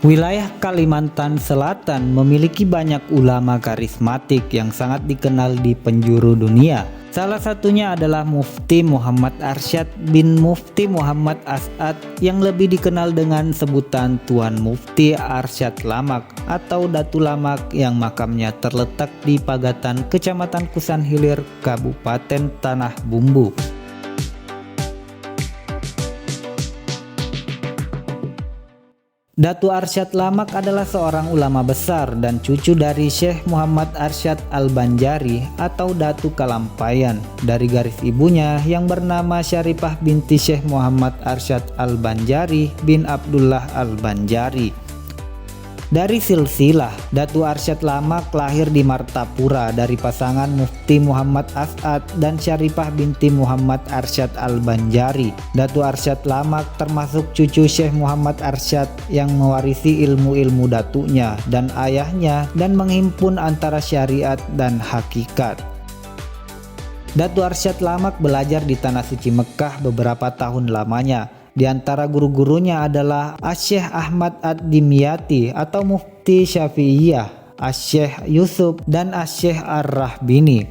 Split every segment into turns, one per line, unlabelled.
Wilayah Kalimantan Selatan memiliki banyak ulama karismatik yang sangat dikenal di penjuru dunia. Salah satunya adalah Mufti Muhammad Arsyad bin Mufti Muhammad As'ad yang lebih dikenal dengan sebutan Tuan Mufti Arsyad Lamak atau Datu Lamak, yang makamnya terletak di Pagatan, Kecamatan Kusan Hilir, Kabupaten Tanah Bumbu. Datu Arsyad Lamak adalah seorang ulama besar dan cucu dari Syekh Muhammad Arsyad Al-Banjari atau Datu Kalampayan, dari garis ibunya yang bernama Syarifah binti Syekh Muhammad Arsyad Al-Banjari bin Abdullah Al-Banjari. Dari silsilah, Datu Arsyad Lamak lahir di Martapura dari pasangan Mufti Muhammad As'ad dan Syarifah binti Muhammad Arsyad Al-Banjari. Datu Arsyad Lamak termasuk cucu Syekh Muhammad Arsyad yang mewarisi ilmu-ilmu datunya dan ayahnya dan menghimpun antara syariat dan hakikat. Datu Arsyad Lamak belajar di Tanah Suci Mekah beberapa tahun lamanya. Di antara guru-gurunya adalah Asy-Syaikh Ahmad Ad-Dimyati atau Mufti Syafi'iyah, Asy-Syaikh Yusuf, dan Asy-Syaikh Ar-Rahbini.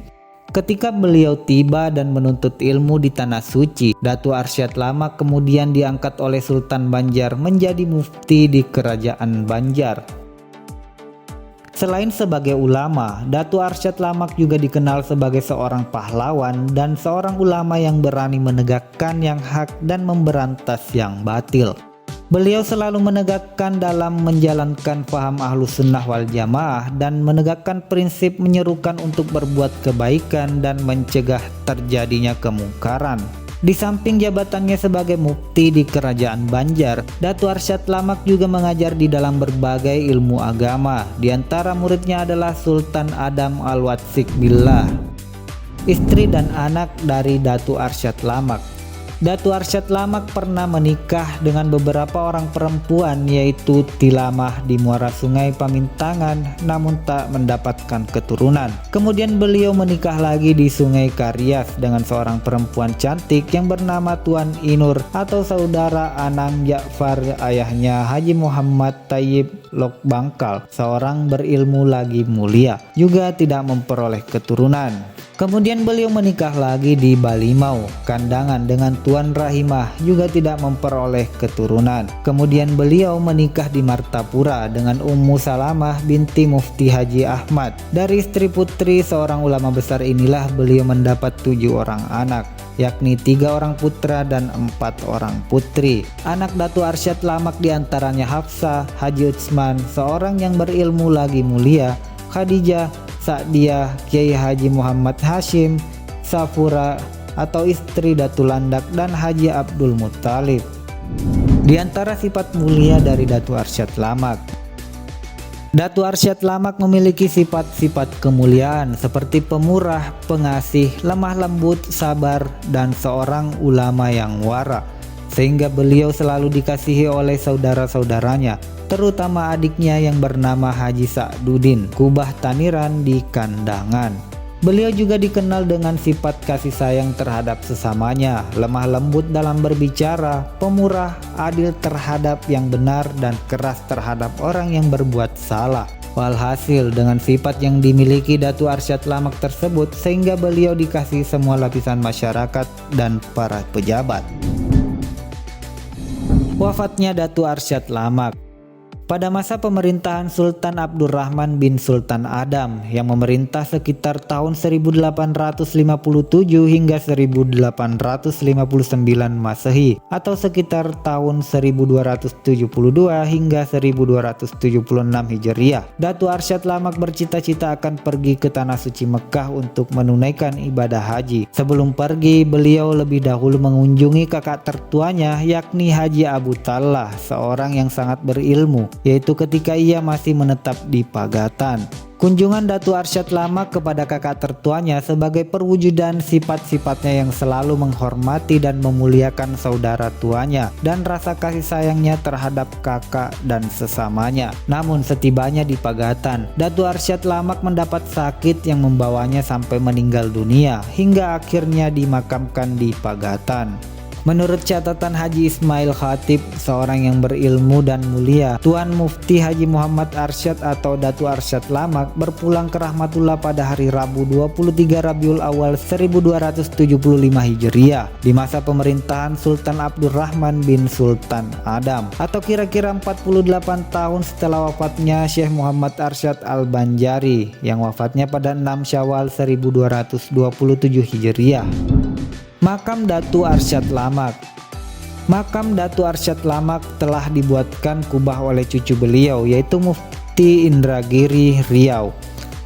Ketika beliau tiba dan menuntut ilmu di Tanah Suci, Datu Arsyad Lamak kemudian diangkat oleh Sultan Banjar menjadi mufti di Kerajaan Banjar. Selain sebagai ulama, Datu Arsyad Lamak juga dikenal sebagai seorang pahlawan dan seorang ulama yang berani menegakkan yang hak dan memberantas yang batil. Beliau selalu menegakkan dalam menjalankan paham Ahlus Sunnah wal Jamaah dan menegakkan prinsip menyerukan untuk berbuat kebaikan dan mencegah terjadinya kemungkaran. Di samping jabatannya sebagai mufti di Kerajaan Banjar, Datu Arsyad Lamak juga mengajar di dalam berbagai ilmu agama. Di antara muridnya adalah Sultan Adam Al-Watsik Billah, istri dan anak dari Datu Arsyad Lamak. Datu Arsyad Lamak pernah menikah dengan beberapa orang perempuan, yaitu Tilamah di Muara Sungai Pamintangan, namun tak mendapatkan keturunan. Kemudian beliau menikah lagi di Sungai Karyas dengan seorang perempuan cantik yang bernama Tuan Inur atau saudara Anang Ja'far, ayahnya Haji Muhammad Thayyib Lok Bangkal, seorang berilmu lagi mulia, juga tidak memperoleh keturunan. Kemudian beliau menikah lagi di Balimau, Kandangan dengan Tuan Rahimah, juga tidak memperoleh keturunan. Kemudian beliau menikah di Martapura dengan Ummu Salamah binti Mufti Haji Ahmad. Dari istri putri seorang ulama besar inilah beliau mendapat 7 orang anak, yakni 3 orang putra dan 4 orang putri. Anak Datu Arsyad Lamak diantaranya Hafsah, Haji Utsman, seorang yang berilmu lagi mulia, Khadijah, Sa'diyah, Kiai Haji Muhammad Hashim, Safura atau istri Datu Landak, dan Haji Abdul Muttalib. Di antara sifat mulia dari Datu Arsyad Lamak, Datu Arsyad Lamak memiliki sifat-sifat kemuliaan seperti pemurah, pengasih, lemah lembut, sabar, dan seorang ulama yang wara, sehingga beliau selalu dikasihi oleh saudara-saudaranya, terutama adiknya yang bernama Haji Sa'dudin Kubah Taniran di Kandangan. Beliau juga dikenal dengan sifat kasih sayang terhadap sesamanya, lemah lembut dalam berbicara, pemurah, adil terhadap yang benar, dan keras terhadap orang yang berbuat salah. Walhasil, dengan sifat yang dimiliki Datu Arsyad Lamak tersebut, sehingga beliau dikasihi semua lapisan masyarakat dan para pejabat. Wafatnya Datu Arsyad Lamak. Pada masa pemerintahan Sultan Abdurrahman bin Sultan Adam yang memerintah sekitar tahun 1857 hingga 1859 Masehi atau sekitar tahun 1272 hingga 1276 Hijriah, Datu Arsyad Lamak bercita-cita akan pergi ke Tanah Suci Mekah untuk menunaikan ibadah haji. Sebelum pergi, beliau lebih dahulu mengunjungi kakak tertuanya, yakni Haji Abu Tallah, seorang yang sangat berilmu, yaitu ketika ia masih menetap di Pagatan. Kunjungan Datu Arsyad Lamak kepada kakak tertuanya sebagai perwujudan sifat-sifatnya yang selalu menghormati dan memuliakan saudara tuanya dan rasa kasih sayangnya terhadap kakak dan sesamanya. Namun setibanya di Pagatan, Datu Arsyad Lamak mendapat sakit yang membawanya sampai meninggal dunia hingga akhirnya dimakamkan di Pagatan. Menurut catatan Haji Ismail Khatib, seorang yang berilmu dan mulia, Tuan Mufti Haji Muhammad Arsyad atau Datu Arsyad Lamak berpulang ke Rahmatullah pada hari Rabu 23 Rabiul Awal 1275 Hijriah di masa pemerintahan Sultan Abdurrahman bin Sultan Adam, atau kira-kira 48 tahun setelah wafatnya Syekh Muhammad Arsyad Al-Banjari yang wafatnya pada 6 Syawal 1227 Hijriah. Makam Datu Arsyad Lamak. Makam Datu Arsyad Lamak telah dibuatkan kubah oleh cucu beliau, yaitu Mufti Indragiri Riau,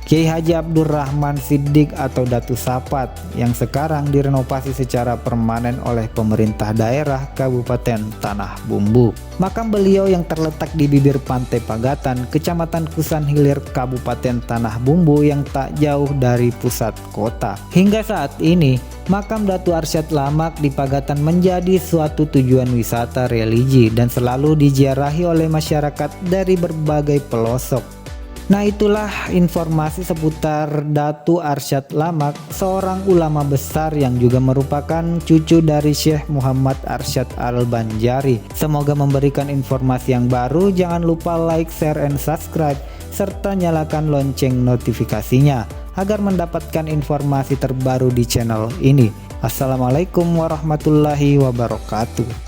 Kiai Haji Abdurrahman Siddiq atau Datu Sapat, yang sekarang direnovasi secara permanen oleh pemerintah daerah Kabupaten Tanah Bumbu. Makam beliau yang terletak di bibir Pantai Pagatan, Kecamatan Kusan Hilir, Kabupaten Tanah Bumbu yang tak jauh dari pusat kota. Hingga saat ini, makam Datu Arsyad Lamak di Pagatan menjadi suatu tujuan wisata religi dan selalu diziarahi oleh masyarakat dari berbagai pelosok. Nah, itulah informasi seputar Datu Arsyad Lamak, seorang ulama besar yang juga merupakan cucu dari Syekh Muhammad Arsyad Al-Banjari. Semoga memberikan informasi yang baru. Jangan lupa like, share, and subscribe, serta nyalakan lonceng notifikasinya agar mendapatkan informasi terbaru di channel ini. Assalamualaikum warahmatullahi wabarakatuh.